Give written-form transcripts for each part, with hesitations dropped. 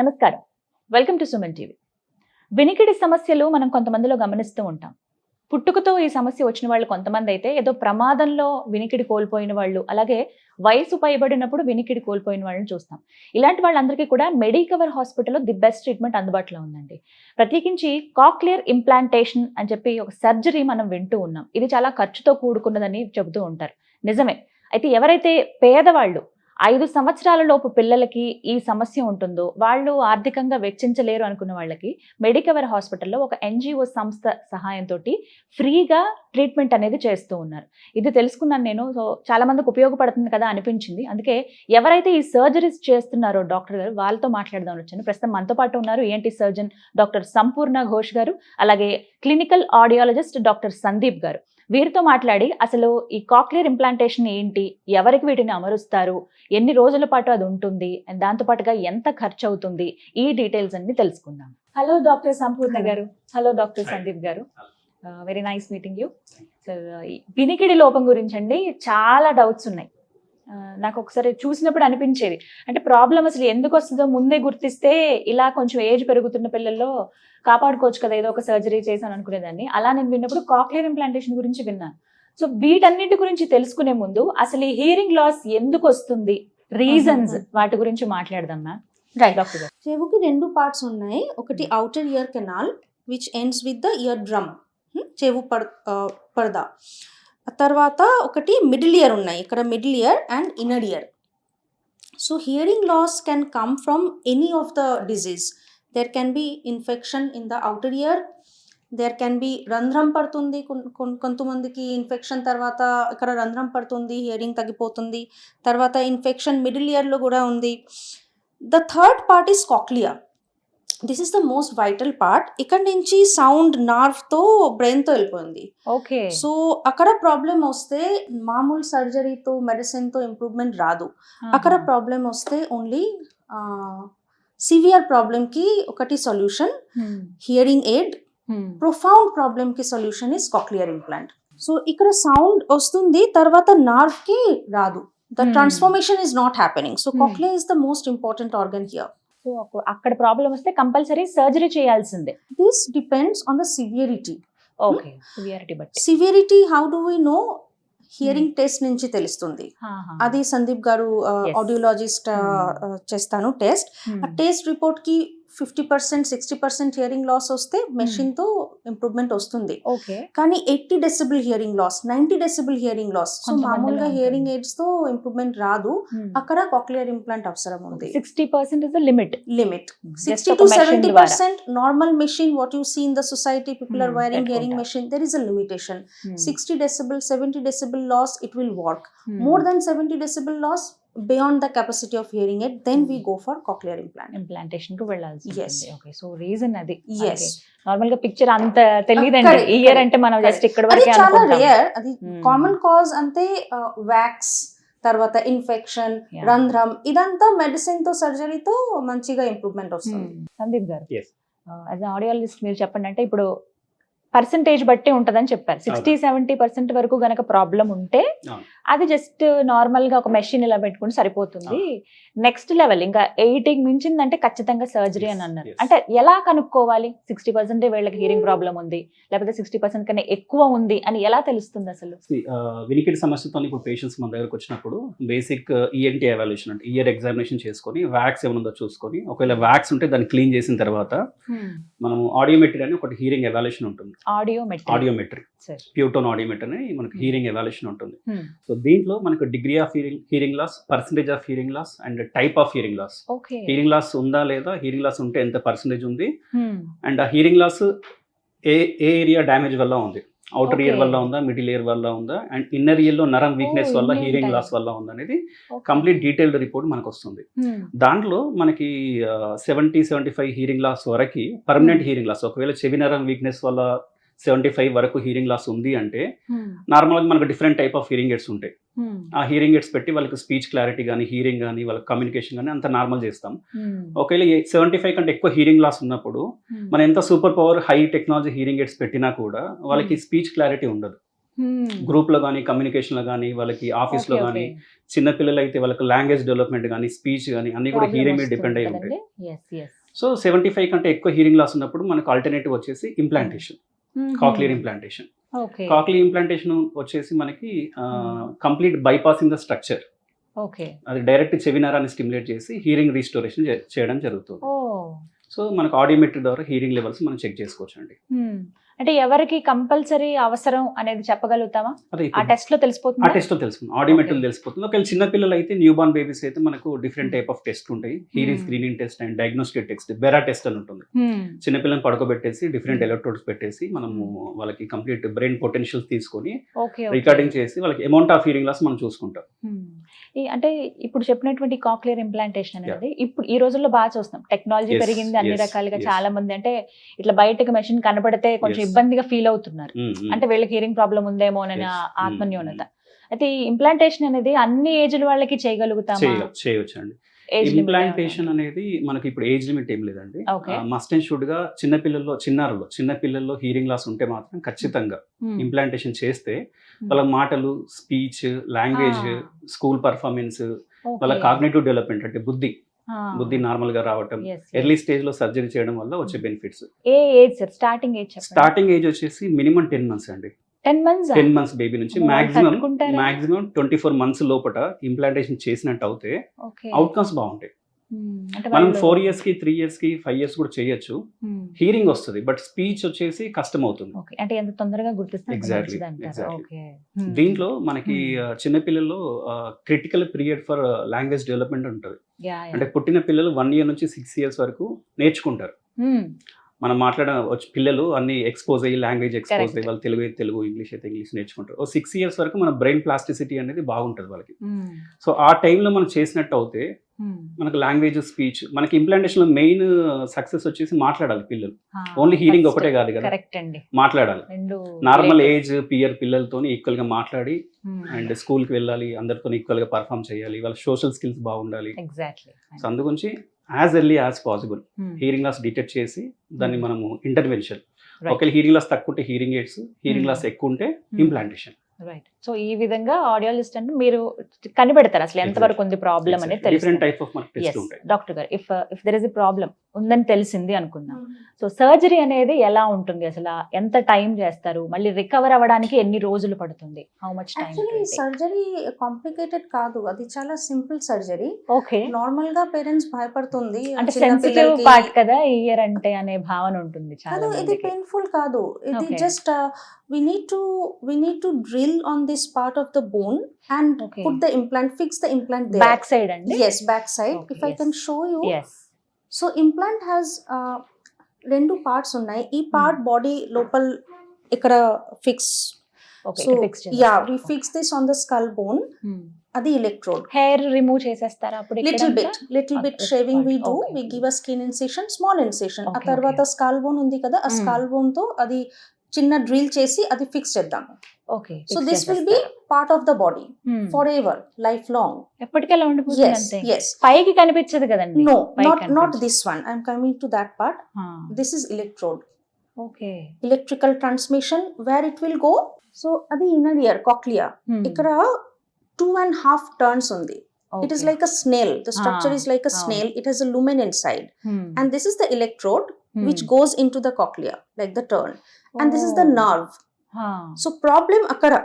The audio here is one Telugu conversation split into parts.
నమస్కారం. Welcome to Suman TV. వినికిడి సమస్యలు మనం కొంతమందిలో గమనిస్తూ ఉంటాం. పుట్టుకతో ఈ సమస్య వచ్చిన వాళ్ళు కొంతమంది అయితే ఏదో ప్రమాదంలో వినికిడి కోల్పోయిన వాళ్ళు, అలాగే వయసు పైబడినప్పుడు వినికిడి కోల్పోయిన వాళ్ళని చూస్తాం. ఇలాంటి వాళ్ళందరికీ కూడా మెడికవర్ హాస్పిటల్లో ది బెస్ట్ ట్రీట్మెంట్ అందుబాటులో ఉందండి. ప్రత్యేకించి కాక్లియర్ ఇంప్లాంటేషన్ అని చెప్పి ఒక సర్జరీ మనం వింటూ ఉన్నాం. ఇది చాలా ఖర్చుతో కూడుకున్నదని చెబుతూ ఉంటారు. నిజమే. అయితే ఎవరైతే పేదవాళ్ళు 5 సంవత్సరాల లోపు పిల్లలకి ఈ సమస్య ఉంటుందో, వాళ్ళు ఆర్థికంగా వెచ్చించలేరు అనుకున్న వాళ్ళకి మెడికవర్ హాస్పిటల్లో ఒక ఎన్జిఓ సంస్థ సహాయంతో ఫ్రీగా ట్రీట్మెంట్ అనేది చేస్తూ ఉన్నారు. ఇది తెలుసుకున్నాను నేను. సో చాలా మందికి ఉపయోగపడుతుంది కదా అనిపించింది. అందుకే ఎవరైతే ఈ సర్జరీస్ చేస్తున్నారో డాక్టర్ గారు, వాళ్ళతో మాట్లాడదాం వచ్చాను. ప్రస్తుతం మనతో పాటు ఉన్నారు ఏంటి సర్జన్ డాక్టర్ సంపూర్ణ ఘోష్ గారు, అలాగే క్లినికల్ ఆడియాలజిస్ట్ డాక్టర్ సందీప్ గారు. వీరితో మాట్లాడి అసలు ఈ కాక్లియర్ ఇంప్లాంటేషన్ ఏంటి, ఎవరికి వీటిని అమరుస్తారు, ఎన్ని రోజుల పాటు అది ఉంటుంది, దాంతో పాటుగా ఎంత ఖర్చు అవుతుంది, ఈ డీటెయిల్స్ అన్ని తెలుసుకుందాం. హలో డాక్టర్ సంపూర్ణ గారు. హలో డాక్టర్ సందీప్ గారు. Very nice meeting you sir. వినికిడి లోపం గురించి అండి చాలా డౌట్స్ ఉన్నాయి. నాకు ఒకసారి చూసినప్పుడు అనిపించేది, అంటే ప్రాబ్లం అసలు ఎందుకు వస్తుందో ముందే గుర్తిస్తే ఇలా కొంచెం ఏజ్ పెరుగుతున్న పిల్లల్లో కాపాడుకోవచ్చు కదా, ఏదో ఒక సర్జరీ చేశాను అనుకునేదాన్ని. అలా నేను విన్నప్పుడు కాక్లియర్ ఇంప్లాంటేషన్ గురించి విన్నాను. సో వీటన్నిటి గురించి తెలుసుకునే ముందు అసలు ఈ హియరింగ్ లాస్ ఎందుకు వస్తుంది, రీజన్స్, వాటి గురించి మాట్లాడదాం మ్యామ్. రైట్. డాక్టర్ గారు. చెవుకి 2 పార్ట్స్ ఉన్నాయి. ఒకటి outer ear canal which ends with the eardrum, చెవు పరదా. తర్వాత ఒకటి మిడిల్ ఇయర్ ఉన్నాయి. ఇక్కడ middle ear and inner ear. So hearing loss can come from any of the disease. There can be infection in the outer ear. There can be రంధ్రం పడుతుంది. కొంతమందికి ఇన్ఫెక్షన్ తర్వాత ఇక్కడ రంధ్రం పడుతుంది, హియరింగ్ తగ్గిపోతుంది. తర్వాత ఇన్ఫెక్షన్ మిడిల్ ఇయర్లో కూడా ఉంది. The third part is cochlea. This is the most vital part. ఇక్కడ నుంచి సౌండ్ నర్వ్తో బ్రెయిన్తో వెళ్ళిపోయింది. ఓకే. సో అక్కడ ప్రాబ్లం వస్తే మామూలు సర్జరీతో మెడిసిన్తో ఇంప్రూవ్మెంట్ రాదు. అక్కడ ప్రాబ్లం వస్తే ఓన్లీ సివియర్ ప్రాబ్లంకి ఒకటి సొల్యూషన్ హియరింగ్ ఎయిడ్. ప్రొఫౌండ్ ప్రాబ్లంకి solution is cochlear implant. So ఇక్కడ సౌండ్ వస్తుంది, తర్వాత నర్వ్కి రాదు. The transformation is not happening. So cochlear is the most important organ here. So అక్కడ ప్రాబ్లం వస్తే కంపల్సరీ సర్జరీ చేయాల్సిందే. This depends on the severity. Okay. Severity బట్టి. Severity, how do we know? Hearing test నుంచి తెలుస్తుంది. అది సందీప్ గారు ఆడియోలాజిస్ట్ చేస్తాను టెస్ట్. ఆ టెస్ట్ రిపోర్ట్ కి 50% 60% హియరింగ్ లాస్ వస్తే మెషిన్ తో ఇంప్రూవ్మెంట్ వస్తుంది. కానీ 80 decibel hearing loss, 90 decibel hearing loss, so మామూలుగా హియరింగ్ ఎయిడ్స్ తో ఇంప్రూవ్మెంట్ రాదు. అక్కడ కాక్లియర్ ఇంప్లాంట్ అవసరం ఉంది. 60% is the limit. 60 to 70% normal machine what you see in the society, people are wearing hearing machine, there is a limitation. 60 decibel 70 decibel loss it will work. More than 70 decibel loss, beyond the capacity of hearing aid, then we go for cochlear implantation కు వెళ్ళాల్సి. Yes. ఓకే. సో రీజన్ అది. Yes. నార్మల్ గా పిక్చర్ అంత తెలియదండి. ఇయర్ అంటే మనం జస్ట్ ఇక్కడ వరకే చాలా అనుకుంటాం. రేర్. అది కామన్ కాజ్ అంతే. వ్యాక్స్, తర్వాత ఇన్ఫెక్షన్, రంధ్రం, ఇదంతా మెడిసిన్ తో సర్జరీతో మంచిగా ఇంప్రూవ్మెంట్ వస్తుంది. సందీప్ గారు, యాజ్ ఆడియాలజిస్ట్ మీరు చెప్పండి. అంటే ఇప్పుడు పర్సంటేజ్ బట్టి ఉంటదని చెప్పారు. 60-70% వరకు గనక ప్రాబ్లం ఉంటే అది జస్ట్ నార్మల్ గా ఒక మెషిన్ ఇలా పెట్టుకుని సరిపోతుంది. నెక్స్ట్ లెవెల్ ఇంకా 80కి మించిందంటే ఖచ్చితంగా సర్జరీ అని అన్నారు. అంటే ఎలా కనుక్కోవాలి 60% వీళ్ళకి హియరింగ్ ప్రాబ్లం ఉంది, లేకపోతే 60% కన్నా ఎక్కువ ఉంది అని ఎలా తెలుస్తుంది అసలు? వినికిడి సమస్యతో ఇప్పుడు పేషెంట్స్ మన దగ్గరకు వచ్చినప్పుడు బేసిక్ ఈఎన్టీ ఎవాల్యుయేషన్ అంటే ఇయర్ ఎగ్జామినేషన్ చేసుకొని వ్యాక్స్ ఏమైనా చూసుకొని, ఒకవేళ వ్యాక్స్ ఉంటే దాన్ని క్లీన్ చేసిన తర్వాత మనం ఆడియోమెట్రీ అని ఒకటి హియరింగ్ ఎవాల్యుయేషన్ ఉంటుంది. ఆడియోమెట్రీ ప్యూటోన్ ఆడియోమెట్రీ అని మనకు హియరింగ్ ఎవాల్యుయేషన్ ఉంటుంది. సో దీంట్లో మనకు degree of hearing loss, percentage of hearing loss and type of hearing loss, hearing loss ఉందా లేదా, హియరింగ్ లాస్ ఉంటే ఎంత పర్సంటేజ్ ఉంది, అండ్ ఆ హియరింగ్ లాస్ ఏ ఏరియా డ్యామేజ్ వల్ల ఉంది, అవుటర్ ఇయర్ వల్ల ఉందా, మిడిల్ ఇయర్ వల్ల ఉందా, అండ్ ఇన్నర్ ఇయర్ లో నరం వీక్నెస్ వల్ల హియరింగ్ లాస్ వల్ల ఉందా అనేది కంప్లీట్ డీటెయిల్డ్ రిపోర్ట్ మనకు వస్తుంది. దాంట్లో మనకి 70-75 హియరింగ్ లాస్ వరకు పర్మనెంట్ హియరింగ్ లాస్, ఒకవేళ చెవి నరం వీక్నెస్ వల్ల 75 వరకు హియరింగ్ లాస్ ఉంది అంటే నార్మల్గా మనకు different type of hearing AIDS ఉంటాయి. ఆ హియరింగ్ ఎయిడ్స్ పెట్టి వాళ్ళకి స్పీచ్ క్లారిటీ కానీ, హియరింగ్ కానీ, వాళ్ళకి కమ్యూనికేషన్ కానీ అంత నార్మల్ చేస్తాం. ఒకవేళ 75 కంటే ఎక్కువ హియరింగ్ లాస్ ఉన్నప్పుడు మనం ఎంత super power high technology hearing AIDS పెట్టినా కూడా వాళ్ళకి స్పీచ్ క్లారిటీ ఉండదు. గ్రూప్ లో కానీ కమ్యూనికేషన్ లో కానీ వాళ్ళకి ఆఫీస్ లో కానీ చిన్న పిల్లలు అయితే వాళ్ళకి లాంగ్వేజ్ డెవలప్మెంట్ కానీ స్పీచ్ కానీ అన్ని కూడా హీరింగ్ మీద డిపెండ్ అయి ఉంటాయి. సో 75 కంటే ఎక్కువ హీరింగ్ లాస్ ఉన్నప్పుడు మనకు ఆల్టర్నేటివ్ వచ్చేసి implantation, cochlear implantation. Cochlear implantation వచ్చేసి మనకి కంప్లీట్ బైపాసింగ్ ద స్ట్రక్చర్, అది డైరెక్ట్ చెవి నరాన్ని స్టిమ్యులేట్ చేసి హీరింగ్ రీస్టోరేషన్ చేయడం జరుగుతుంది. సో మనకు ఆడియోమెట్రీ ద్వారా హీరింగ్ లెవెల్స్ మనం చెక్ చేసుకోవచ్చు అండి. అంటే ఎవరికి కంపల్సరీ అవసరం అనేది చెప్పగలుగుతామా? అదే ఆ టెస్ట్ లో తెలిసిపోతుంది. ఆ టెస్ట్ లో తెలుస్తుంది, ఆడియోమెట్రీ తెలిసిపోతుంది. ఒకవేళ చిన్న పిల్లలు అయితే న్యూ బార్న్ బేబీస్ అయితే మనకు డిఫరెంట్ టైప్ ఆఫ్ టెస్ట్ ఉంటాయి. Hearing screening test and diagnostic test, బెరా test అని ఉంటుంది. చిన్నపిల్లల్ని పడుకోబెట్టేసి డిఫరెంట్ ఎలక్ట్రోడ్స్ పెట్టేసి మనము వాళ్ళకి కంప్లీట్ బ్రెయిన్ పొటెన్షియల్స్ తీసుకొని రికార్డింగ్ చేసి వాళ్ళకి అమౌంట్ ఆఫ్ హీరింగ్ లాస్ మనం చూసుకుంటాం. అంటే ఇప్పుడు చెప్పినటువంటి కాక్లియర్ ఇంప్లాంటేషన్ అనేది ఇప్పుడు ఈ రోజుల్లో బాగా చూస్తాం. టెక్నాలజీ పెరిగింది అన్ని రకాలుగా. చాలా మంది అంటే ఇట్లా బయటకు మెషిన్ కనబడితే కొంచెం ఇబ్బందిగా ఫీల్ అవుతున్నారు. అంటే వీళ్ళకి హీరింగ్ ప్రాబ్లం ఉందేమో అని ఆత్మన్యూనత. అయితే ఈ ఇంప్లాంటేషన్ అనేది అన్ని ఏజ్ల వాళ్ళకి చేయగలుగుతామా? చేయవచ్చు అండి. ఇంప్లాంటేషన్ అనేది మనకి ఇప్పుడు ఏజ్ లిమిట్ ఏం లేదండి. మస్ట్ అండ్ షుడ్ గా చిన్న పిల్లల్లో హీరింగ్ లాస్ ఉంటే మాత్రం ఖచ్చితంగా ఇంప్లాంటేషన్ చేస్తే వాళ్ళ మాటలు, స్పీచ్, లాంగ్వేజ్, స్కూల్ పర్ఫార్మెన్స్, వాళ్ళ కాగ్నిటివ్ డెవలప్మెంట్ అంటే బుద్ధి నార్మల్ గా రావటం, ఎర్లీ స్టేజ్ లో సర్జరీ చేయడం వల్ల వచ్చే బెనిఫిట్స్. స్టార్టింగ్ ఏజ్ వచ్చేసి మినిమం 10 months అండి. 10 months బేబీ నుంచి మాక్సిమం 24 months లోపల ఇంప్లాంటేషన్ చేసినట్టు అవుతే అవుట్కమ్స్ బాగుంటాయి. మనం 4 years కి 3 years కి 5 years కూడా చేయొచ్చు. హీరింగ్ వస్తుంది, బట్ స్పీచ్ వచ్చేసి కష్టం అవుతుంది. అంటే ఎంత తొందరగా గుర్తిస్తే ఎగ్జాక్ట్లీ. దీంట్లో మనకి చిన్నపిల్లల్లో critical period for language development ఉంటుంది. అంటే పుట్టిన పిల్లలు 1 year నుంచి 6 years వరకు నేర్చుకుంటారు. మనం పిల్లలు అన్ని ఎక్స్పోజ్ అయ్యి లాంగ్వేజ్ ఎక్స్పోజ్ అయ్యి వాళ్ళు తెలుగు ఇంగ్లీష్ అయితే ఇంగ్లీష్ నేర్చుకుంటారు. 6 years వరకు మన బ్రెయిన్ ప్లాస్టిసిటీ అనేది బాగుంటుంది వాళ్ళకి. సో ఆ టైంలో మనం చేసినట్టు అవుతే మనకు లాంగ్వేజ్, స్పీచ్, మనకి ఇంప్లాంటేషన్ లో మెయిన్ సక్సెస్ వచ్చేసి మాట్లాడాలి పిల్లలు. ఓన్లీ హీరింగ్ ఒకటే కాదు కదా, మాట్లాడాలి. నార్మల్ ఏజ్ పిల్లలతో ఈక్వల్ గా మాట్లాడి అండ్ స్కూల్ కి వెళ్ళాలి, అందరితో ఈక్వల్ గా పర్ఫామ్ చేయాలి, వాళ్ళ సోషల్ స్కిల్స్ బాగుండాలి. సో అందుగురించి as early as possible hearing loss detect చేసి దాన్ని మనము ఇంటర్వెన్షన్, ఒకవేళ హీరింగ్ లాస్ తక్కువ ఉంటే హీరింగ్ ఎయిడ్స్, హీరింగ్ లాస్ ఎక్కువ ఉంటే ఇంప్లాంటేషన్. రైట్. సో ఈ విధంగా ఆడియాలజిస్ట్ అంటే మీరు కనిపెడతారు అసలు ఎంతవరకు ఉంది ప్రాబ్లం అనేది తెలుస్తుంది. డాక్టర్ గారు, if there is a problem ఉందని తెలిసింది అనుకుందాం, సో సర్జరీ అనేది ఎలా ఉంటుంది అసలు? ఎంత టైం చేస్తారు? మళ్ళీ రికవర్ అవ్వడానికి ఎన్ని రోజులు పడుతుంది? How much time? Actually surgery complicated కాదు, అది చాలా సింపుల్ సర్జరీ. ఓకే. నార్మల్ గా పేరెంట్స్ భయపడుతుంది అంటే సెన్సిటివ్ పార్ట్ కదా ఇయర్ అంటే అనే భావన ఉంటుంది చాలా మందికి. ఇది పెయిన్ఫుల్ కాదు, ఇది just we need to drill on this part of the bone and put the implant, fix the implant there. Back side andi? Yes, back side. If I can show you. Yes. So implant has rendu parts unnai. Ee part body lopal ikkada fix. Okay. So yeah, we fix this on the skull bone. అది electrode. Hair remove చేసేస్తారా అప్పుడు? Little bit shaving we do. We give a skin incision, small incision. ఆ తర్వాత skull bone ఉంది కదా, ఆ skull bone తో అది చిన్న డ్రిల్ చేసి అది ఫిక్స్ చేద్దాం. Okay. So this will be part of the body forever, life long. ఎప్పటికలా ఉండిపోతుంది అంతే. పైకి కనిపించదు కదండి? No, not this one. I am coming to that part. This is electrode. Okay. Electrical transmission where it will go. So అది inner ear, cochlea. ఇక్కడ 2.5 turns ఉంది. It is like a snail. The structure is like a snail. It has a lumen inside. And this is the electrode which goes into the cochlea, like the turn. And this is the nerve. So problem akkada,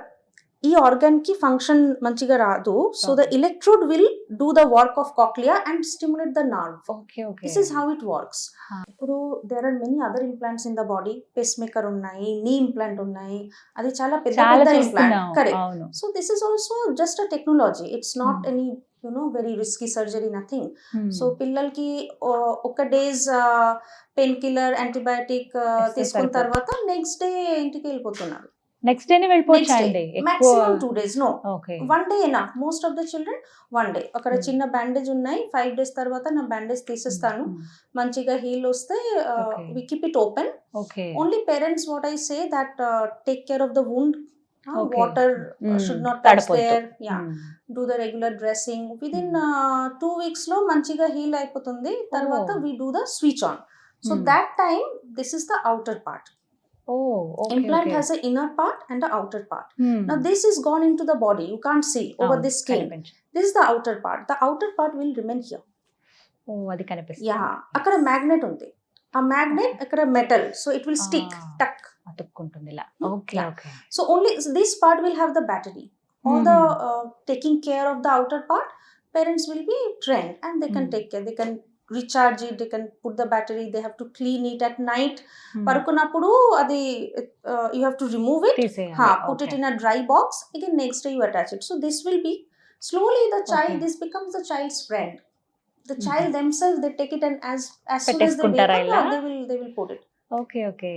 ee organ ki function manchiga raadu. So the electrode will do the work of cochlea and stimulate the nerve. Okay. This is how it works. Ippudu there are many other implants in the body. Pacemaker unnayi, knee implant unnayi. Adi chala pedda implant. Correct. So this is also just a technology. It's not any very risky surgery, nothing. So పిల్లలకి ఒక డేస్ పెయిన్ కిల్లర్, యాంటీబయాటిక్ తీసుకున్న తర్వాత నెక్స్ట్ డే ఇంటికి వెళ్ళిపోతున్నారు. నెక్స్ట్ డే వెళ్ళిపోవచ్చు అండి? Maximum 2 days. No, 1 day enough. Most of the children 1 day. అక్కడ చిన్న బ్యాండేజ్ ఉన్నాయి, 5 days తర్వాత నా బ్యాండేజ్ తీసేస్తాను. మంచిగా హీల్ వస్తే we keep it open. Only parents, what I say that take care of the wound. Water should not touch there. Do the regular dressing. Within 2 weeks lo manchiga heal అయిపోతుంది. తర్వాత we do the switch on. So that time this is the outer part. Oh okay Implant okay has an inner part and an outer part. Now this is gone into the body. You can't see over the skin. This is the outer part. The outer part will remain here. ఓ అది కనిపిస్తుంది Yeah. అక్కడ మ్యాగ్నెట్ ఉంది. ఆ మ్యాగ్నెట్ అక్కడ metal. So it will stick. Tuck. అతుక్కుంటుంది ఇలా okay Yeah. Okay So only this part will have the battery. All the taking care of the outer part, parents will be trained and they can take care. They can recharge it. They can put the battery. They have to clean it at night. పడుకున్నప్పుడు అది you have to remove it. Put it in a dry box. Again next day you attach it. So this will be slowly the child. This becomes the child's friend. The child themselves they take it and as soon as they wake up they will put it. Okay okay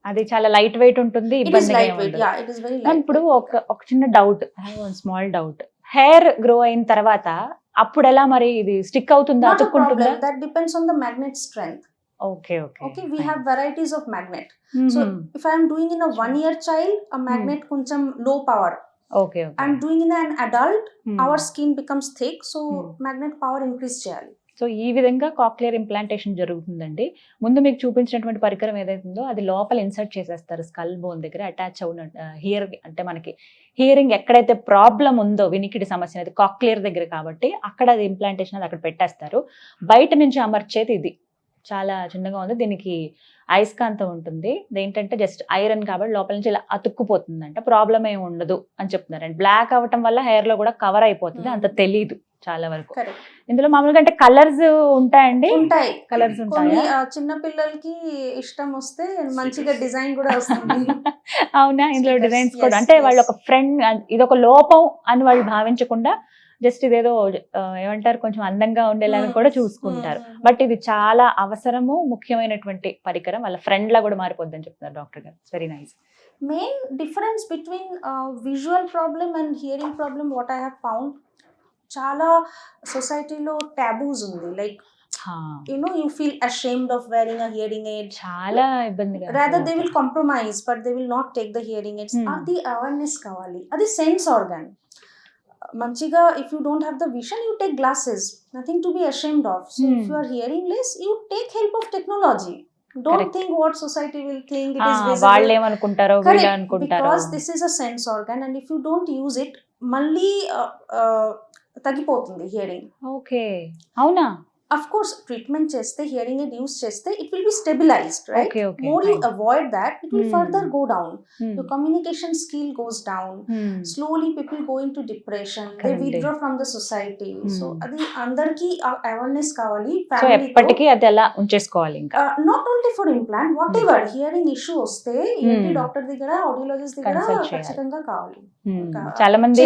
అది చాలా లైట్ వెయిట్ ఉంటుంది It is ఇబ్బందిగా lightweight. ఉండదు Yeah, it is very lightweight. ఇప్పుడు ఒక చిన్న doubt small doubt hair grow అయిన తర్వాత అప్పుడు ఎలా మరి ఇది స్టిక్ అవుతుందా Not a అతుక్కుంటుందా problem. That depends on the magnet strength. Okay okay Okay, we have varieties of magnet. So if I am doing in a 1-year child, a magnet కొంచెం low power. Okay okay I'm doing in an adult, our skin becomes thick, so magnet power increase చేయాలి. సో ఈ విధంగా కాక్లియర్ ఇంప్లాంటేషన్ జరుగుతుందండి. ముందు మీకు చూపించినటువంటి పరికరం ఏదైతుందో అది లోపల ఇన్సర్ట్ చేసేస్తారు స్కల్ బోన్ దగ్గర అటాచ్ అవున హియర్ అంటే మనకి హియరింగ్ ఎక్కడైతే ప్రాబ్లం ఉందో వినికిడి సమస్య అనేది కాక్లియర్ దగ్గర కాబట్టి అక్కడ అది ఇంప్లాంటేషన్ అది అక్కడ పెట్టేస్తారు. బయట నుంచి అమర్చేది ఇది చాలా చిన్నగా ఉంది. దీనికి అయస్కాంతం ఉంటుంది. ఏంటంటే జస్ట్ ఐరన్ కాబట్టి లోపల నుంచి ఇలా అతుక్కుపోతుందంట. ప్రాబ్లం ఏమి ఉండదు అని చెప్తున్నారండి. బ్లాక్ అవ్వటం వల్ల హెయిర్ లో కూడా కవర్ అయిపోతుంది. అంత తెలీదు చాలా వరకు. Correct. ఇందులో మామూలుగా అంటే కలర్స్ ఉంటాయండి. ఉంటాయి కలర్స్ కొన్ని ఉంటాయా? చిన్న పిల్లలకి ఇష్టం వస్తే మంచిగా డిజైన్ కూడా వస్తుంది. అవునా? ఇందులో Stickers, డిజైన్స్ yes, కూడా అంటే yes. వాళ్ళు ఒక ఫ్రెండ్ ఇది ఒక లోపం అని వాళ్ళు భావించకుండా జస్ట్ ఇదేదో ఏమంటారు కొంచెం అందంగా ఉండేలాగా కూడా చూసుకుంటారు. బట్ ఇది చాలా అవసరము ముఖ్యమైనటువంటి పరికరం. వాళ్ళ ఫ్రెండ్ లా కూడా మారిపోద్దని చెప్తున్నారు డాక్టర్ గారు. Very nice. Main difference between visual problem and hearing problem what I have found చాలా సొసైటీలో టాబూస్ ఉంది. Like you feel ashamed of wearing a hearing aid. చాలా ఇబ్బందిగా Rather they will compromise but they will not take the hearing aids. అది awareness కావాలి. అది సెన్స్ ఆర్గన్. మంచిగా if you don't have the vision you take glasses. Nothing to be ashamed of. So if you are hearing less you take help of technology. Don't Correct. think what society will think. It is visible. వాళ్ళు ఏమనుకుంటారో వీళ్ళు అనుకుంటారో. Because this is a sense organ and if you don't use it మళ్ళీ తగ్గిపోతుంది హియరింగ్. ఓకే అవునా? Of course, treatment cheste, hearing aid use cheste, it will be stabilized, right? Okay. More you avoid that, it will further go down. Hmm. Your communication skill goes down. Slowly people go into depression. Correct. They withdraw from the society. So, adi andarki awareness kavali. So Family ఎప్పటికీ అది అలా ఉంచేసుకోవాలి ఇంకా. not only for implant, whatever hearing issue వస్తే ఏంటి డాక్టర్ దగ్గర ఆడియోలజిస్ట్ దగ్గర Consult చేయాలి. ఖచ్చితంగా కావాలి. చాలా మంది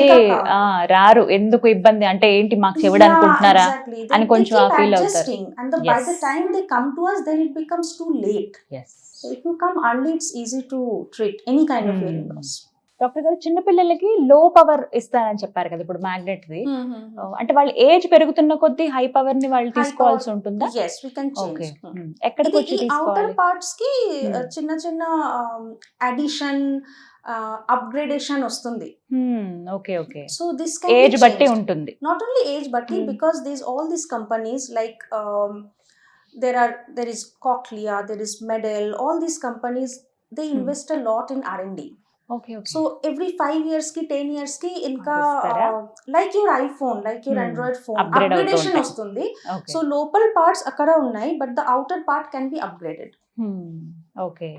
రారు ఎందుకు ఇబ్బంది అంటే ఏంటి మాకు చెవుడు అనుకుంటున్నారా అని కొంచెం ఫీల్ అవుతారు. And by the time they come to us then it becomes too late. Yes. So if you come early it's easy to treat any kind of hearing loss. Doctor గారు చిన్న పిల్లలకి లో పవర్ ఇస్తారని చెప్పారు కదా ఇప్పుడు మ్యాగ్నెట్ ది. అంటే వాళ్ళు ఏజ్ పెరుగుతున్న కొద్దీ హై పవర్ ని వాళ్ళు తీసుకోవాల్సి ఉంటుందా? Yes, we can okay. change. ఎక్కడికి వచ్చి ఈ outer తీసుకోవాలి? parts కి చిన్న చిన్న అడిషన్ అప్గ్రేడేషన్ వస్తుంది. Okay okay. So this can age be బట్టి changed. ఉంటుంది. Not only age but because all these companies like there is Cochlear, there is Medel, all these companies they invest a lot in R&D. Okay okay. So every 5 years ki 10 years ki inka ఇస్తారా? like your iPhone, like your Android phone Upgrade upgradation అవుతూ వస్తుంది. Okay. So local parts akkada unnai but the outer part can be upgraded. Okay.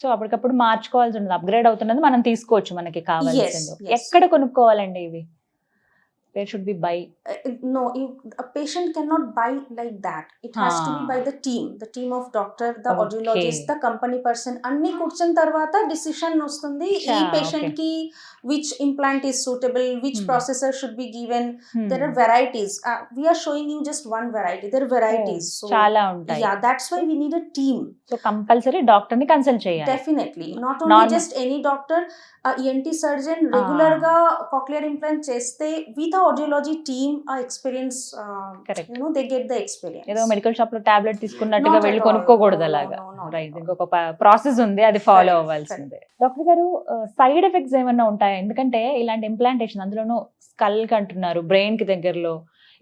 So అప్పటికప్పుడు మార్చుకోవాల్సి ఉంటుంది. అప్గ్రేడ్ అవుతున్నది మనం తీసుకోవచ్చు మనకి కావాల్సింది. yes. ఎక్కడ కొనుక్కోవాలండి ఇవి? Where should we buy? No, a patient cannot buy like that. It has to be by the team of doctor, the Okay. audiologist, the company person. అన్ని కూర్చున్న తర్వాత decision వస్తుంది ఈ patient okay. కి which implant is suitable, which processor should be given. There are Hmm. varieties. We are showing you just one variety. There are varieties. So చాలా ఉంటాయి. yeah, that's why we need a team. So compulsory doctor ని కన్సల్ట్ చేయాలి. Definitely. Not only just any doctor, ENT surgeon regular గా cochlear implant చేస్తే without audiology team are experienced, Correct. they get the experience. ఏదో మెడికల్ షాప్ లో టాబ్లెట్ తీసుకున్నట్టుగా Not at వెళ్ళి all. కొనుక్కోకూడదు No, no, అలాగా. no, not right, at all. ఇంకొక ప్రాసెస్ ఉంది, అది ఫాలో Correct, అవ్వాల్సిందే. డాక్టర్ గారు, సైడ్ ఎఫెక్ట్స్ ఏమన్నా ఉంటాయా? ఎందుకంటే ఇలాంటి ఇంప్లాంటేషన్, అందులోనూ స్కల్ కి అంటున్నారు, బ్రెయిన్ కి దగ్గరలో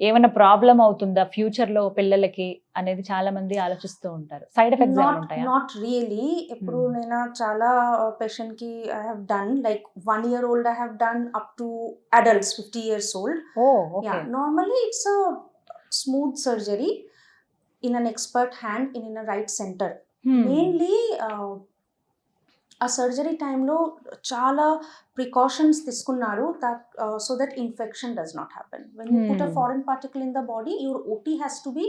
ఏమైనా ప్రాబ్లం అవుతుందా ఫ్యూచర్ లో పిల్లలకి అనేది చాలా మంది ఆలోచిస్తూ ఉంటారు. సైడ్ ఎఫెక్ట్స్ ఏమైనా ఉంటాయా? Not really. ఎప్పుడు నేను చాలా పేషెంట్ కి I have done like 1 year old, I have done up to adults 50 years old. Oh, okay. Yeah, normally it's a smooth surgery in an expert hand in a right center. Mainly ఆ సర్జరీ టైంలో చాలా ప్రికాషన్స్ తీసుకున్నారు that so that infection does not happen. When you put a foreign particle in the body, your OT has to be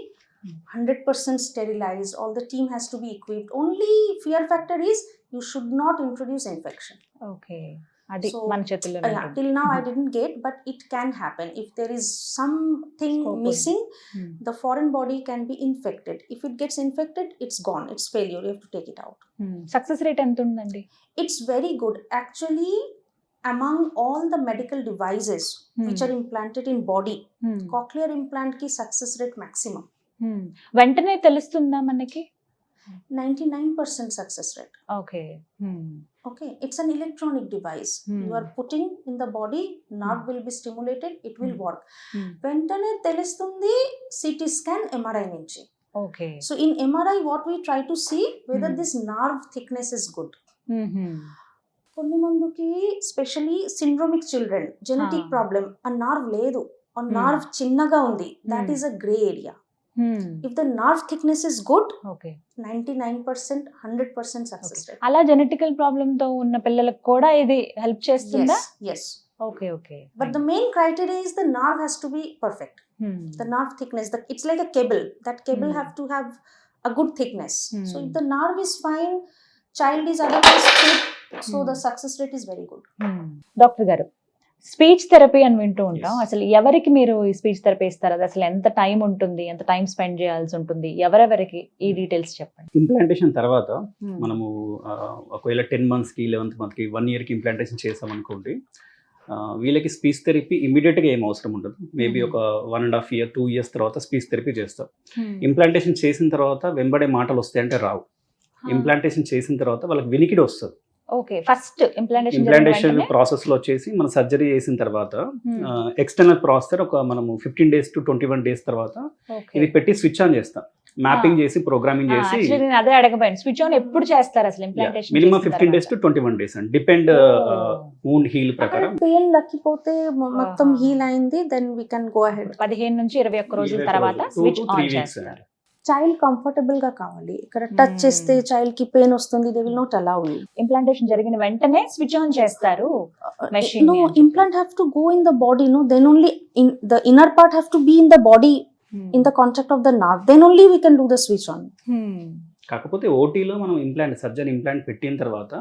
100% sterilized. All the team has to be equipped. Only fear factor is you should not introduce infection. Okay, అది So, మన చేతుల్లో Yeah, till now I didn't get, but it can happen. If there is something Scope missing, the foreign body can be infected. If it gets infected, it's gone. It's failure. You have to take it out. Success rate ఎంత ఉందండి? It's very good. Actually, among all the medical devices which are implanted in body, cochlear implant ki success rate maximum. వెంటనే తెలుస్తుందా మనకి? 99% success rate. Okay. Okay, it's an electronic device. You are putting in the body, nerve will be stimulated, it will work. వెంటనే తెలుస్తుంది CT scan, MRI నుంచి. Okay. So in MRI, what we try to see whether this nerve thickness is good. కొన్ని మందికి especially syndromic children, genetic problem, ఆ నర్వ్ లేదు, ఆ నర్వ్ చిన్నగా ఉంది, that is a grey area. If the nerve thickness is good, okay, 99%, 100% success rate. అలా జెనెటికల్ ప్రాబ్లమ్ తో ఉన్న పిల్లలకు కూడా ఇది హెల్ప్ చేస్తుందా? Yes. Okay, okay. But the main criteria is the nerve has to be perfect. The nerve thickness, it's like a cable. That cable have to have a good thickness. So if the nerve is fine, child is otherwise fit, so the success rate is very good. Doctor గారు, స్పీచ్ థెరపీ అని వింటూ ఉంటాం. Yes. అసలు ఎవరికి మీరు ఈ స్పీచ్ థెరపీ ఇస్తారు? అది అసలు ఎంత టైం ఉంటుంది, ఎంత టైం స్పెండ్ చేయాల్సి ఉంటుంది, ఎవరెవరికి, ఈ డీటెయిల్స్ చెప్పండి. ఇంప్లాంటేషన్ తర్వాత మనము ఒకవేళ 10 monthsకి 11th monthకి 1 yearకి ఇంప్లాంటేషన్ చేసాం అనుకోండి, వీళ్ళకి స్పీచ్ థెరపీ ఇమీడియట్గా ఏం అవసరం ఉండదు. మేబీ ఒక 1.5 year 2 years తర్వాత స్పీచ్ థెరపీ చేస్తాం. ఇంప్లాంటేషన్ చేసిన తర్వాత వెంబడే మాటలు వస్తాయంటే రావు. ఇంప్లాంటేషన్ చేసిన తర్వాత వాళ్ళకి వినికిడి వస్తుంది. ఓకే, ఫస్ట్ ఇంప్లాంటేషన్ ప్రాసెస్ లో వచ్చేసి మన సర్జరీ చేసిన తర్వాత ఎక్స్టర్నల్ ప్రాసెసర్ ఒక మనము 15 days to 21 days తర్వాత ఇది పెట్టి స్విచ్ ఆన్ చేస్తాం. మ్యాపింగ్ చేసి ప్రోగ్రామింగ్ చేసి అదే అడగబోయాను, స్విచ్ ఆన్ ఎప్పుడు చేస్తారు అసలు implantation? Minimum 15 days to 21 days అండి, డిపెండ్ వూండ్ హీల్ ప్రకారం. పెయిన్ లక్కిపోతే మొత్తం హీల్ అయింది, then we can go ahead. 15 నుంచి 21 రోజుల తర్వాత 2 స్విచ్ to ఆన్ 3 weeks చేస్తారు. చైల్డ్ కంఫర్టబుల్ గా కావాలి. ఇక్కడ టచ్ చేస్తే చైల్డ్ కి పెయిన్ వస్తుంది, they will not allow you. Implantation జరిగిన వెంటనే స్విచ్ ఆన్ చేస్తారు machine No, ని. implant have to go in the body, no, then only in the inner part have to be in the body, in the contact of the nerve, then only we can do the switch on. కాకపోతే ఓటీలో మనం సర్జన్ ఇంప్లాంట్ పెట్టిన తర్వాత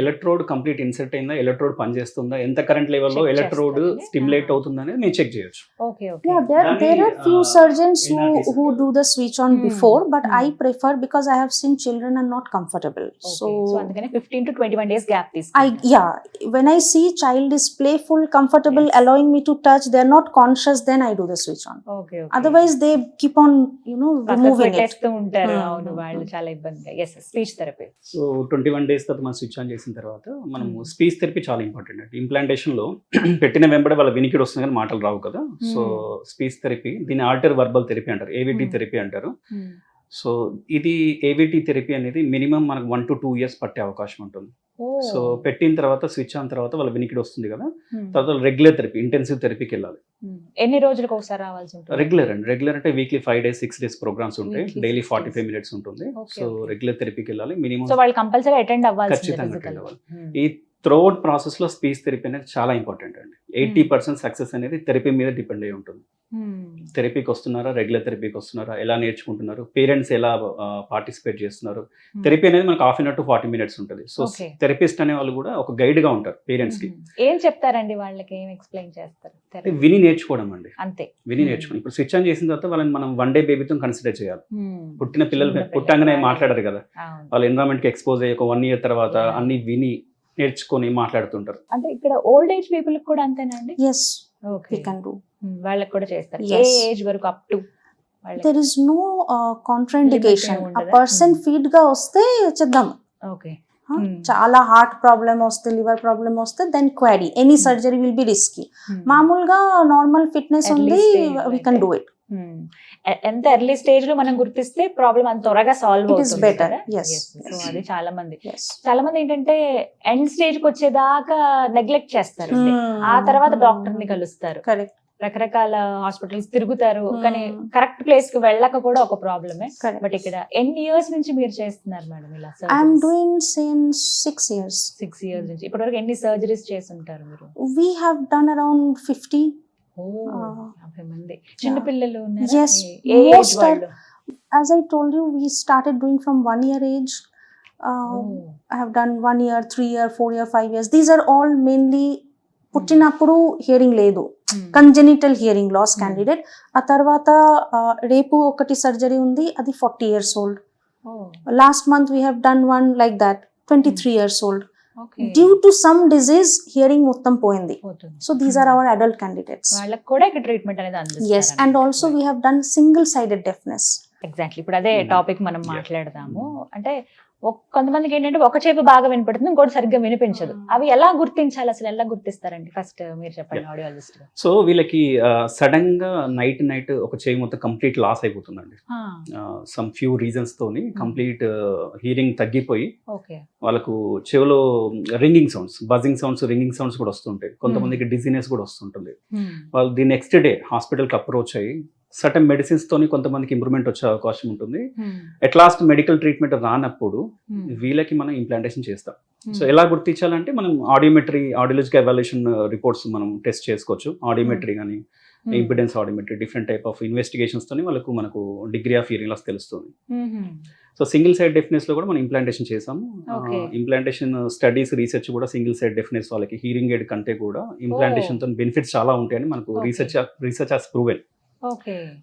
ఎలక్ట్రోడ్ కంప్లీట్ ఇన్సర్ట్ అయిందా, ఎలక్ట్రోడ్ పనిచేస్తుందా, ఎంత కరెంట్ లెవెల్లో Check ఎలక్ట్రోడ్ చేస్తారండి. స్టిమ్యులేట్ అవుతుందా అనేది మేము చెక్ చేయొచ్చు. Okay, okay. Yeah, there are few surgeons who do the switch on before, but I prefer, because I have seen children are not comfortable. So అందుకని 15 to 21 days గ్యాప్ I తీసుకుంటారు. when I see child is playful, comfortable, allowing me to touch, they are not conscious, then I do the switch on. Okay, okay. Otherwise they keep on removing it. పెట్టేస్తూ ఉంటారు. అవును, వాళ్ళు చాలా ఇబ్బందిగా. Yes, speech therapy. So 21 days తర్వాత మనం స్విచ్ ఆన్ చేసిన తర్వాత మనము స్పీచ్ థెరపీ చాలా ఇంపార్టెంట్ అండి. ఇంప్లాంటేషన్ లో పెట్టిన వెంబడే వాళ్ళ వినికిడి వస్తుంది కానీ మాటలు రావు కదా. సో స్పీచ్ థెరపీ, దీన్ని ఆల్టర్ వర్బల్ థెరపీ అంటారు, ఏవిటి థెరపీ అంటారు. సో ఇది ఏవిటి థెరపీ అనేది మినిమం మనకు 1 to 2 years పట్టే అవకాశం ఉంటుంది. సో పెట్టిన తర్వాత స్విచ్ ఆన్ తర్వాత వాళ్ళ వినికిడి వస్తుంది కదా, తర్వాత రెగ్యులర్ థెరపీ, ఇంటెన్సివ్ థెరపీకి వెళ్ళాలి. ఎన్ని రోజులకు ఒకసారి రావాల్సి ఉంటుంది? రెగ్యులర్ అండి, రెగ్యులర్ అంటే వీక్లీ 5 days 6 days ప్రోగ్రామ్స్ ఉంటాయి, Weekly డైలీ 6 45 minutes ఉంటుంది. సో రెగ్యులర్ థెరపీకి వెళ్ళాలి మినిమం. సో వాళ్ళు కంపల్సరీ అటెండ్ అవ్వాల్సిందే ఖచ్చితంగా physically. వెళ్ళాలి. ఈ త్రూఅవుట్ ప్రాసెస్ లో స్పీచ్ థెరపీ అనేది చాలా ఇంపార్టెంట్ అండి. 80% సక్సెస్ అనేది థెరపీ మీద డిపెండ్ అయి ఉంటుంది. థెరపీకి వస్తున్నారా, రెగ్యులర్ థెరపీకి వస్తున్నారా, ఎలా నేర్చుకుంటున్నారు, పేరెంట్స్ ఎలా పార్టిసిపేట్ చేస్తున్నారు. థెరపీ అనేది మనకు 1/2 hour to 40 minutes ఉంటుంది. సో థెరపిస్ట్ అనే వాళ్ళు కూడా ఒక గైడ్ గా ఉంటారు పేరెంట్స్ కి. ఏం చెప్తారండి వాళ్ళకి, ఏం ఎక్స్ప్లెయిన్ చేస్తారు? విని నేర్చుకోవడం అండి, అంతే, విని నేర్చుకోండి. ఇప్పుడు స్విచ్ ఆన్ చేసిన తర్వాత వాళ్ళని మనం 1 day బేబీతో కన్సిడర్ చేయాలి. పుట్టిన పిల్లలు పుట్టంగానే మాట్లాడరు కదా, వాళ్ళ ఎన్విరాన్మెంట్ కి ఎక్స్పోజ్ అయ్యి ఒక 1 year తర్వాత అన్ని విని నేర్చుకొని మాట్లాడుతుంటారు. అంటే ఇక్కడ ఓల్డ్ ఏజ్ పీపుల్ కూడా అంతేనండి? Yes, ఓకే, we can do. వాళ్ళకి కూడా చేస్తారు. ఏ Yes. ఏజ్ వరకు up to there is no contraindication. Limit A ఉండదా? person ఫీడ్ గా వస్తే చేద్దాం. ఓకే. చాలా హార్ట్ ప్రాబ్లమ్ వస్తే, లివర్ ప్రాబ్లమ్ వస్తే, then quarry any surgery will be risky. మామూలుగా నార్మల్ ఫిట్నెస్ Early ఉంది, stage we can do it. ఎంత ఎర్లీ స్టేజ్ లో మనం గుర్తిస్తే ప్రాబ్లం అంత త్వరగా సాల్వ్ It is అవుతుంది better. కదా? Yes, so yes. అది చాలా మంది Yes. ఏంటంటే ఎండ్ స్టేజ్ కి వచ్చేదాకా నెగ్లెక్ట్ చేస్తారు. ఆ తర్వాత డాక్టర్ ని కలుస్తారు, కరెక్ట్. రకరకాల హాస్పిటల్స్ తిరుగుతారు, కానీ కరెక్ట్ ప్లేస్ కి వెళ్ళక కూడా ఒక ప్రాబ్లమే. Correct. బట్ ఇక్కడ ఎన్ని ఇయర్స్ నుంచి మీరు చేస్తున్నారు మేడం ఇలా I'm doing since 6 years. 6 years నుంచి ఇప్పటి వరకు ఎన్ని సర్జరీస్ చేస్తుంటారు మీరు? We have done around 50. 50 మంది. చిన్న పిల్లలు ఉన్నారా? Yes, A age most are- వాళ్ళు? As I told you, we started doing from 1 year age. I have done 1 year, 3 year, 4 year, 5 years. These are all mainly పుట్టినప్పుడు హియరింగ్ లేదు, కంజెనిటల్ హియరింగ్ లాస్ క్యాండిడేట్. ఆ తర్వాత రేపు ఒకటి సర్జరీ ఉంది, అది 40 years old. Last month we have done one like that, 23 years old. Due to some disease, hearing మొత్తం పోయింది. So these are our adult candidates. వాళ్ళకి కూడా ఇక్కడ ట్రీట్మెంట్ అనేది అందిస్తారు. Yes, and also we have done single sided deafness. Exactly, ఇప్పుడు అదే టాపిక్ మనం మాట్లాడదాము. అంటే కొంతమందికి ఏంటంటే ఒక చెవి బాగా వినపడుతుంది, ఇంకోటి సరిగ్గా వినిపించదు. అవి ఎలా గుర్తించాలి, అసలు ఎలా గుర్తిస్తారండి? ఫస్ట్ మీరు చెప్పండి ఆడియాలజిస్ట్. సో వీళ్ళకి సడన్ గా నైట్ ఒక చెవి మొత్తం కంప్లీట్ లాస్ అయిపోతుందండి. సమ్ ఫ్యూ రీజన్స్ తోని కంప్లీట్ హియరింగ్ తగ్గిపోయి ఓకే, వాళ్ళకు చెవిలో ringing sounds, buzzing sounds, ringing sounds కూడా వస్తుంటాయి. కొంతమందికి డిజీనెస్ కూడా వస్తుంటుంది. వాళ్ళు ది నెక్స్ట్ డే హాస్పిటల్కి అప్రోచ్ అయ్యి సర్టన్ మెడిసిన్స్ తోని కొంతమందికి ఇంప్రూవ్మెంట్ వచ్చే అవకాశం ఉంటుంది. ఎట్ లాస్ట్ మెడికల్ ట్రీట్మెంట్ రానప్పుడు వీళ్ళకి మనం ఇంప్లాంటేషన్ చేస్తాం. సో ఎలా గుర్తించాలంటే మనం ఆడియాలజికల్ ఎవాల్యుయేషన్ రిపోర్ట్స్ మనం టెస్ట్ చేసుకోవచ్చు. ఆడియోమెట్రీ కానీ impedance audiometry, different type of investigations తోని మనకు డిగ్రీ ఆఫ్ హియరింగ్ లాస్ తెలుస్తుంది. సో సింగిల్ సైడ్ డెఫ్నెస్ లో కూడా మనం ఇంప్లాంటేషన్ చేసాము. ఇంప్లాంటేషన్ స్టడీస్, రీసెర్చ్ కూడా సింగిల్ సైడ్ డెఫ్నెస్ వాళ్ళకి హియరింగ్ ఎయిడ్ కంటే కూడా ఇంప్లాంటేషన్ తో బెనిఫిట్స్ చాలా ఉంటాయని మనకు రీసెర్చ్ హాస్ ప్రూవెన్.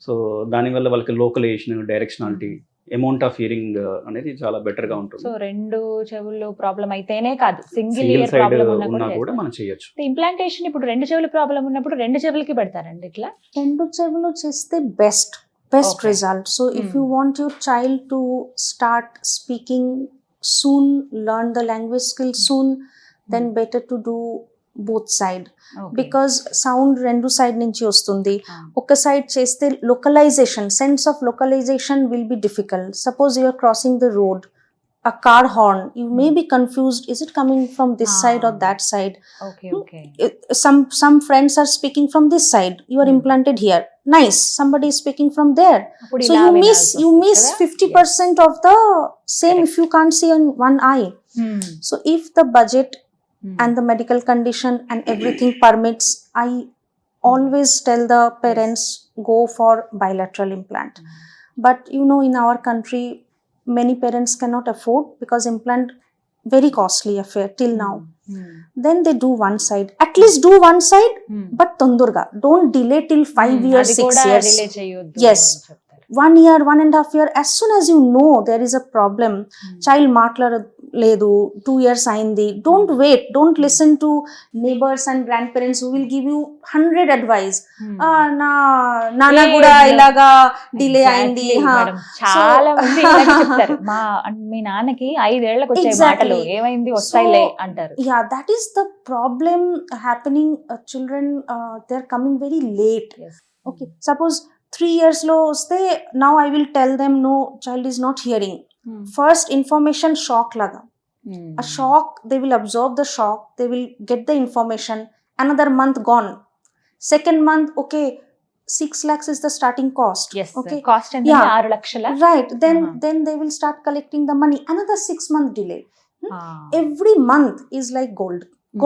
సో దానివల్ల వాళ్ళకి localisation, directionality, amount of hearing అనేది చాలా బెటర్ గా ఉంటుంది. సో రెండు చెవుల్లో ప్రాబ్లం అయితేనే కాదు, సింగిల్ ఇయర్ సైడ్ ప్రాబ్లం ఉన్నా కూడా మనం చేయొచ్చు. ఇంప్లాంటేషన్ ఇప్పుడు రెండు చెవుల ప్రాబ్లం ఉన్నప్పుడు రెండు చెవులకి పెడతారండి ఇట్లా? రెండు చెవులు చేస్తే best result. So if you want your child to start speaking soon, learn the language skill soon, then better to do both side. Because sound రెండు సైడ్ నుంచి వస్తుంది. ఒక సైడ్ చేస్తే localisation, sense of localisation will be difficult. Suppose you are crossing the road, a car horn, you may be confused, is it coming from this side or that side? Okay. Some friends are speaking from this side, you are implanted here, nice, somebody is speaking from there, so you miss 50% of the same if you can't see on one eye. So if the budget and the medical condition and everything permits, I always tell the parents go for bilateral implant. But you know, in our country many parents cannot afford, because implant very costly affair till now. Then they do one side, at least do one side, but tondurga, don't delay till 5 years, 6 years. Yes, 1 year, 1.5 year, as soon as you know there is a problem, child మాట్లాడలేదు, 2 years అయింది, don't wait, don't listen to neighbors and grandparents who will give you 100 advice. నాన్న కూడా ఇలాగా డిలే అయింది. చాలా మంది ఇలాగే చెప్తారు, మీ నాన్నకి 5 ఏళ్లకు వచ్చే మాటలు ఏమైంది వస్తాయిలే అంటారు. Yeah, that is the problem happening. Children, they are coming very late. Okay, suppose 3 years లో వస్తే, now I will tell them no, child is not hearing. First information shock laga, a shock, they will absorb the shock, they will get the information, another month gone, second month, okay, 6 lakhs is the starting cost. Yes, okay, cost and 6 lakhs, right, then they will start collecting the money, another 6 month delay. Every month is like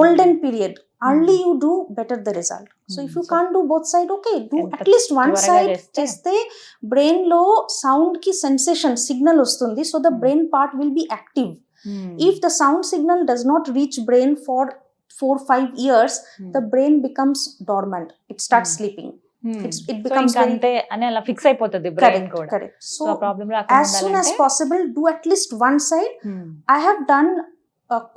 golden period. Early you do, better the result. So if you can't do both side, okay, do at least one side. Cheste brain lo sound ki sensation signal ostundi, so the brain part will be active. If the sound signal does not reach brain for 4-5 years, the brain becomes dormant, it starts sleeping. It becomes ante ani ala fix అయిపోతది brain కూడా. Correct. So problem as soon as possible do at least one side. I have done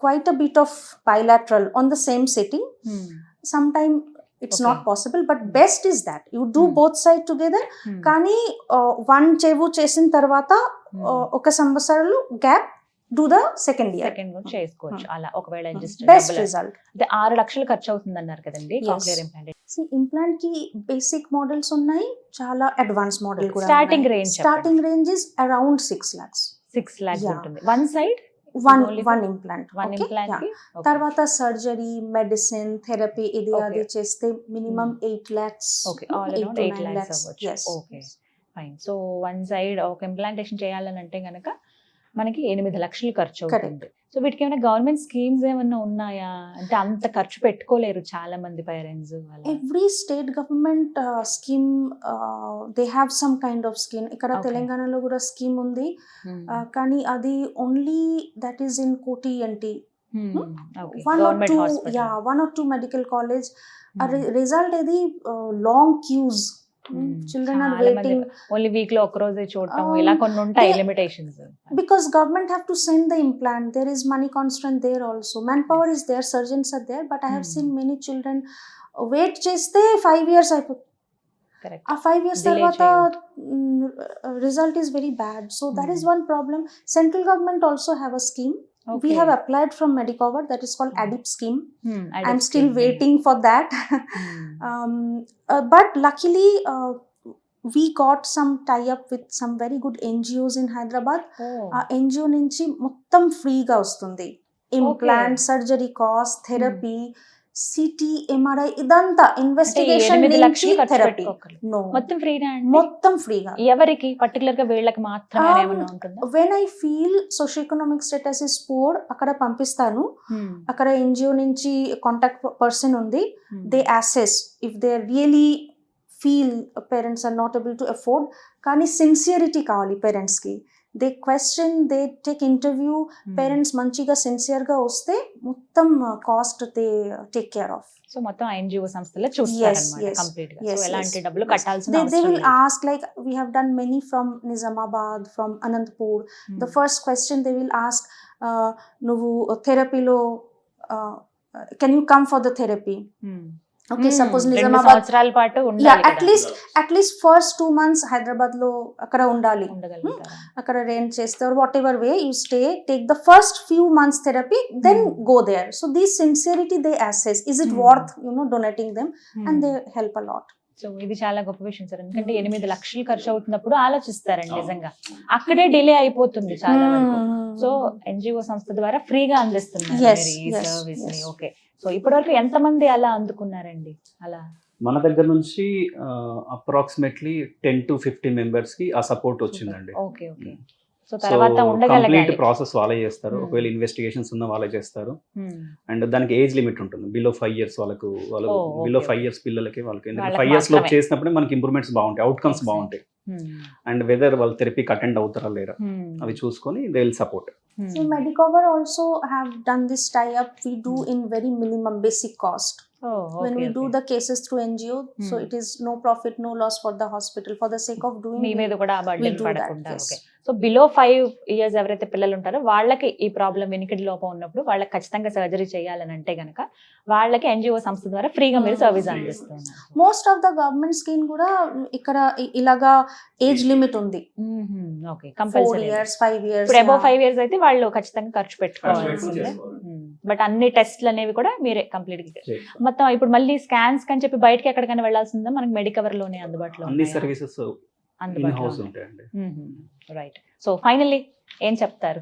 quite a bit of bilateral on the same sitting. Sometime it's Okay. Not possible, but best is that you do Hmm. Both side together. కానీ వన్ చెవు చేసిన తర్వాత ఒక సంవత్సరాలు gap do the second year. Second చేసుకోవచ్చు అలా ఒకవేళ just బెస్ట్ double రిజల్ట్. అంటే 6 లక్షలు ఖర్చు అవుతుంది అన్నారు కదండి Yes. Cochlear implant. ఇంప్లాంట్ కి బేసిక్ మోడల్స్ ఉన్నాయి, చాలా అడ్వాన్స్ మోడల్ కూడా. Starting range starting range is around 6 lakhs. 6 lakhs Yeah. ఉంటుంది one side one implant. One implant కి. తర్వాత సర్జరీ, మెడిసిన్, థెరపీ ఇది Okay. అది చేస్తే minimum 8 lakhs. Okay all around 8 lakhs అవ్వచ్చు. Okay fine. So one side ఒక ఇంప్లాంటేషన్ చేయాలని అంటే గనక మనకి 8 లక్షలు ఖర్చు అవుతుంది. సో వీటికి ఏమైనా గవర్నమెంట్ స్కీమ్స్ ఏమన్నా ఉన్నాయా? అంటే అంత ఖర్చు పెట్టుకోలేరు చాలా మంది parents. Every state government scheme they have some kind of scheme. ఇక్కడ Okay. తెలంగాణలో కూడా స్కీమ్ ఉంది, కానీ అది ఓన్లీ దట్ ఈస్ ఇన్ కోటి అంటి. one or two medical college. Result ఇది long queues. Children are waiting only week లో ఒక రోజే చూడటం ఇలా కొన్ని ఉంటాయి limitations. because government have to send the implant. There is money constraint there also. Manpower is there, surgeons are there, but I have seen many children wait చేస్తే 5 years అయిపోతుంది. కరెక్ట్. ఆ 5 years Delay తర్వాత result is very bad. So that is one problem. Central government also have a scheme. We have applied from Medicover, that is called ADIP scheme. I'm still waiting for that. But luckily we got some tie up with some very good NGOs in Hyderabad. ఆ NGO నుంచి మొత్తం ఫ్రీగా వస్తుంది. Implant, surgery cost, therapy, city, MRI ఇదంతా ఇన్వెస్టిగేషన్ నుంచి థెరపీ మొత్తం ఫ్రీగా. మొత్తం ఫ్రీగా. ఎవరికి పర్టికులర్ గా వీళ్ళకి మాత్రమే ఏమన్నా ఉంటుందా? When I feel socio economic status is poor, అక్కడ పంపిస్తాను. అక్కడ ఎన్జిఓ నుంచి కాంటాక్ట్ పర్సన్ ఉంది. They assess if they really feel parents are not able to afford, కానీ సిన్సియరిటీ కావాలి పేరెంట్స్ కి. They question, they take interview. Parents మంచిగా సిన్సియర్ గా వస్తే మొత్తం cost they take care of. So మొత్తం ఎన్జిఓ సంస్థలే చూస్తారన్నమాట కంప్లీట్ గా. సో ఎలాంటి డబ్బులు కట్టాల్సిన they అవసరం will లేదు. ask, like we have done many from Nizamabad, from Anantapur. The first question they will ask, nuvu therapy lo can you come for the therapy? Okay, suppose 2 Nizamabad, సంవత్సరాల పాటు ఉండాలి at least first 2 months Hyderabad lo akkada undali. ఉండగలుగుతారా? Akkada rent cheste or whatever way you stay, take the first few months therapy, then go there. So this sincerity they assess, is it worth donating them, and they help a lot. So ఇది చాలా గొప్ప విషయం సార్. ఎందుకంటే 8 లక్షలు ఖర్చు అవుతున్నప్పుడు ఆలోచిస్తారండి నిజంగా. అక్కడే డిలే అయిపోతుంది చాలా వరకు. సో ఎన్జిఓ సంస్థ ద్వారా ఫ్రీగా అందిస్తున్నారు మీరు ఈ సర్వీస్ ని. ఓకే. సో ఇప్పటివరకు ఎంతమంది అలా అందుకున్నారండి? అలా మన దగ్గర నుంచి అప్రాక్సిమేట్లీ 10 to 15 మెంబర్స్ కి ఆ సపోర్ట్ వచ్చిందండి. Okay okay. సో తర్వాత కంప్లీట్ ఉండగలగాలి. ప్రాసెస్ వాళ్ళే చేస్తారు. ఒకవేళ ఇన్వెస్టిగేషన్స్ ఉన్న వాళ్ళే చేస్తారు. అండ్ దానికి ఏజ్ లిమిట్ ఉంటుంది. బిలో 5 years వాళ్ళు బిలో 5 years పిల్లలకి వాళ్ళకి. ఎందుకంటే 5 years లో చేసినప్పుడే మనకి ఇంప్రూవ్మెంట్స్ బాగుంటాయి, అవుట్కమ్స్ బాగుంటాయి. అండ్ వెదర్ వాళ్ళు థెరపీకి అటెండ్ అవుతారా లేరా అవి చూసుకొని they will support. So Medicover also have done this tie-up. We do in very minimum basic cost. When we do the cases through NGO, so it is no profit, no loss for the hospital. For the sake of doing, మీ మీద కూడా we బర్డెన్ do that. పడకుండా. Yes. Okay. So below 5 years ఎవరైతే పిల్లలు ఉంటారో వాళ్ళకి ఈ ప్రాబ్లం వినికిడి లోపం ఉన్నప్పుడు వాళ్ళకి ఖచ్చితంగా సర్జరీ చేయాలని అంటే గనక వాళ్ళకి ఎన్జిఓ సంస్థ ద్వారా ఫ్రీగా మీరు సర్వీస్ అందిస్తున్నారు. Most of the government scheme కూడా ఇక్కడ ఇలాగా ఏజ్ లిమిట్ ఉంది. ఓకే. 4 కంపల్సరీ. years, 5 years. ఇప్పుడు అబౌవ్ 5 years అయితే వాళ్ళు ఖచ్చితంగా ఖర్చు పెట్టుకోవాల్సిందే. బట్ అన్ని టెస్ట్లు అనేవి కూడా మీరే కంప్లీట్ గా మొత్తం. ఇప్పుడు మళ్ళీ స్కాన్స్ కని చెప్పి బయటకి ఎక్కడికైనా వెళ్ళాల్సిందా? మనకి మెడికవర్ లోనే అందుబాటులో అన్ని సర్వీసెస్ ఇన్ హౌస్ అందుబాటులో ఉంటాయండి. రైట్. సో ఫైనల్లీ ఏం చెప్తారు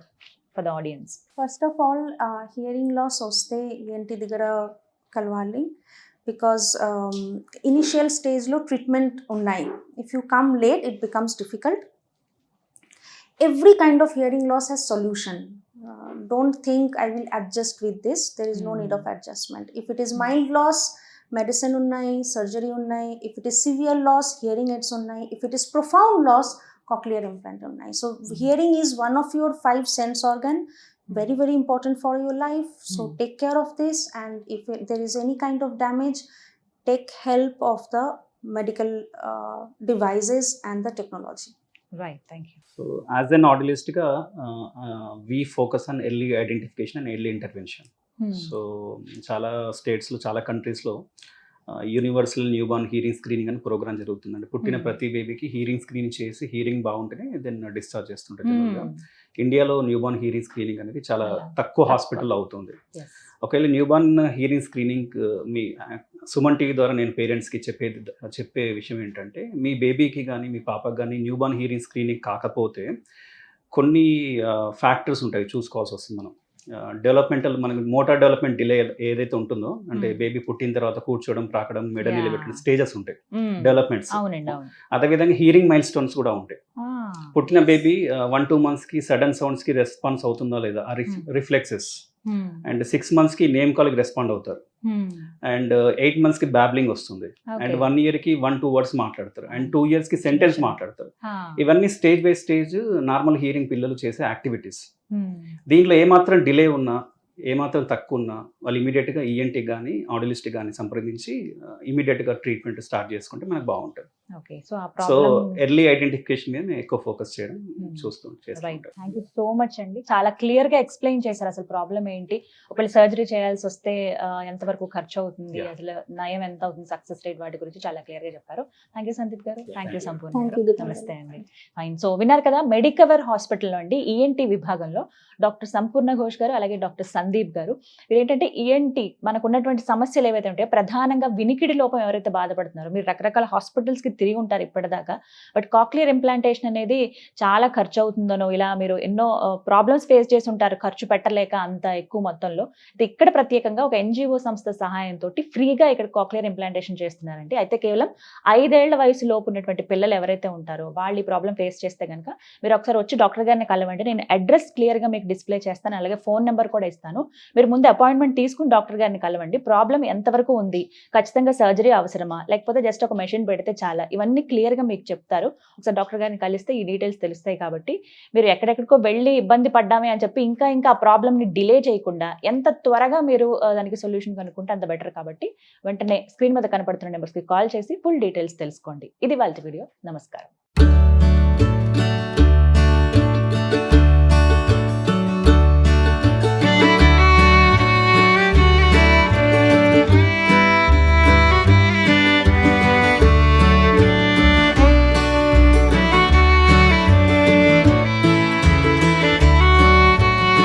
for the audience? First of all hearing loss వస్తే ఏంటి దగ్గర కలవాలి. బికాస్ ఇనిషియల్ స్టేజ్లో ట్రీట్మెంట్ ఉన్నాయి. If you come late it becomes difficult. Every kind of hearing loss has solution. Don't think I will adjust with this. There is no need of adjustment. If it is mild loss, medicine unnai, surgery unnai. If it is severe loss, hearing aids unnai. If it is profound loss, cochlear implant unnai. So hearing is one of your 5 sense organ, very very important for your life. So take care of this, and if there is any kind of damage, take help of the medical devices and the technology. Right. Thank you. So as an ఆడిలిస్ట్గా we focus on early identification and early intervention. So చాలా స్టేట్స్లో చాలా కంట్రీస్లో యూనివర్సల్ న్యూబార్న్ హీరింగ్ స్క్రీనింగ్ అని ప్రోగ్రామ్ జరుగుతుందండి. పుట్టిన Hmm. ప్రతి బేబీకి హీరింగ్ స్క్రీనింగ్ చేసి హీరింగ్ బాగుంటేనే దెన్ డిశ్చార్జ్ చేస్తుంటారు Hmm. జనరల్గా. ఇండియాలో న్యూబార్న్ హీరింగ్ స్క్రీనింగ్ అనేది చాలా చాలా తక్కువ హాస్పిటల్లో అవుతుంది. Yes. ఒకవేళ న్యూబార్న్ హీరింగ్ స్క్రీనింగ్ మీ సుమన్ టీవీ ద్వారా నేను పేరెంట్స్కి చెప్పే విషయం ఏంటంటే, మీ బేబీకి కానీ మీ పాపకి కానీ న్యూబార్న్ హీరింగ్ స్క్రీనింగ్ కాకపోతే కొన్ని ఫ్యాక్టర్స్ ఉంటాయి చూసుకోవాల్సి వస్తుంది మనం. డెవలప్మెంటల్ మనకి మోటార్ డెవలప్మెంట్ డిలే ఏదైతే ఉంటుందో, అంటే Hmm. బేబీ పుట్టిన తర్వాత కూర్చోవడం, ప్రాకడం, మెడ Yeah. నిలబెట్టడం స్టేజెస్ ఉంటాయి, Hmm. డెవలప్మెంట్స్. అవునండి, అవును. అదేవిధంగా హీరింగ్ మైల్ స్టోన్స్ కూడా ఉంటాయి. Ah. పుట్టిన బేబీ 1-2 మంత్స్కి సడన్ సౌండ్స్కి రెస్పాన్స్ అవుతుందో లేదా, ఆ రిఫ్లెక్సెస్. Hmm. అండ్ 6 మంత్స్కి నేమ్ కాల్కి రెస్పాండ్ అవుతారు. Hmm. అండ్ 8 మంత్స్కి బ్యాబ్లింగ్ వస్తుంది. And Okay. 1 ఇయర్కి 1-2 వర్డ్స్ మాట్లాడతారు. అండ్ 2 ఇయర్స్కి సెంటెన్స్ మాట్లాడతారు. Ah. ఇవన్నీ stage by stage normal hearing పిల్లలు చేసే యాక్టివిటీస్. Hmm. దీంట్లో ఏమాత్రం డిలే ఉన్నా, ఏమాత్రం తక్కువ ఉన్నా వాళ్ళు ఇమీడియట్గా ఈఎన్టీ కానీ ఆడిలిస్ట్ కానీ సంప్రదించి ఇమీడియట్గా ట్రీట్మెంట్ స్టార్ట్ చేసుకుంటే మనకు బాగుంటుంది. Okay. So ఆ సో ప్రాబ్లం ఎర్లీ ఐడెంటిఫికేషన్ మీద నేను ఎక్కువ ఫోకస్ చేయడం చేస్తూ రైట్. ఉంటాను. థ్యాంక్ యూ సో మచ్ అండి. చాలా క్లియర్ గా ఎక్స్ప్లెయిన్ చేశారు అసలు ప్రాబ్లం ఏంటి, ఒకవేళ సర్జరీ చేయాల్సి వస్తే ఎంతవరకు ఖర్చు అవుతుంది, Yeah. అసలు నయం ఎంత అవుతుంది, సక్సెస్ రేట్, వాటి గురించి చాలా క్లియర్ గా చెప్పారు. థ్యాంక్ యూ సందీప్ గారు, thank you Thank you. Sampoorna Thank గారు. you, Geeta. నమస్తే అండి. ఫైన్. సో విన్నారు కదా, మెడికవర్ హాస్పిటల్లో అండి ఈఎన్టీ విభాగంలో డాక్టర్ సంపూర్ణ ఘోష్ గారు అలాగే డాక్టర్ సందీప్ గారు. ఏంటంటే ఈఎన్టీ మనకు ఉన్నటువంటి సమస్యలు ఏవైతే ఉంటాయో, ప్రధానంగా వినికిడి లోపం ఎవరైతే బాధపడుతున్నారో, మీరు రకరకాల హాస్పిటల్స్ కి తిరిగి ఉంటారు ఇప్పటిదాకా, బట్ కాక్లియర్ ఇంప్లాంటేషన్ అనేది చాలా ఖర్చు అవుతుందనో, ఇలా మీరు ఎన్నో ప్రాబ్లమ్స్ ఫేస్ చేసి ఉంటారు ఖర్చు పెట్టలేక అంత ఎక్కువ మొత్తంలో. అయితే ఇక్కడ ప్రత్యేకంగా ఒక ఎన్జిఓ సంస్థ సహాయంతో ఫ్రీగా ఇక్కడ కాక్లియర్ ఇంప్లాంటేషన్ చేస్తున్నారండి. అయితే కేవలం 5 ఏళ్ల వయసు లోపు ఉన్నటువంటి పిల్లలు ఎవరైతే ఉంటారో వాళ్ళు ఈ ప్రాబ్లం ఫేస్ చేస్తే కనుక మీరు ఒకసారి వచ్చి డాక్టర్ గారిని కలవండి. నేను అడ్రస్ క్లియర్ గా మీకు డిస్ప్లే చేస్తాను, అలాగే ఫోన్ నెంబర్ కూడా ఇస్తాను. మీరు ముందు అపాయింట్మెంట్ తీసుకుని డాక్టర్ గారిని కలవండి. ప్రాబ్లం ఎంతవరకు ఉంది, ఖచ్చితంగా సర్జరీ అవసరమా, లేకపోతే జస్ట్ ఒక మెషిన్ పెడితే చాలా, ఇవన్నీ క్లియర్ గా మీకు చెప్తారు. ఒకసారి డాక్టర్ గారిని కలిస్తే ఈ డీటెయిల్స్ తెలుస్తాయి. కాబట్టి మీరు ఎక్కడెక్కడికో వెళ్ళి ఇబ్బంది పడ్డామే అని చెప్పి ఇంకా ఆ ప్రాబ్లమ్ ని డిలే చేయకుండా ఎంత త్వరగా మీరు దానికి సొల్యూషన్ కనుక్కుంటే అంత బెటర్. కాబట్టి వెంటనే స్క్రీన్ మీద కనపడుతున్న నెంబర్స్ కి కాల్ చేసి ఫుల్ డీటెయిల్స్ తెలుసుకోండి. ఇది వాళ్ళ వీడియో. నమస్కారం.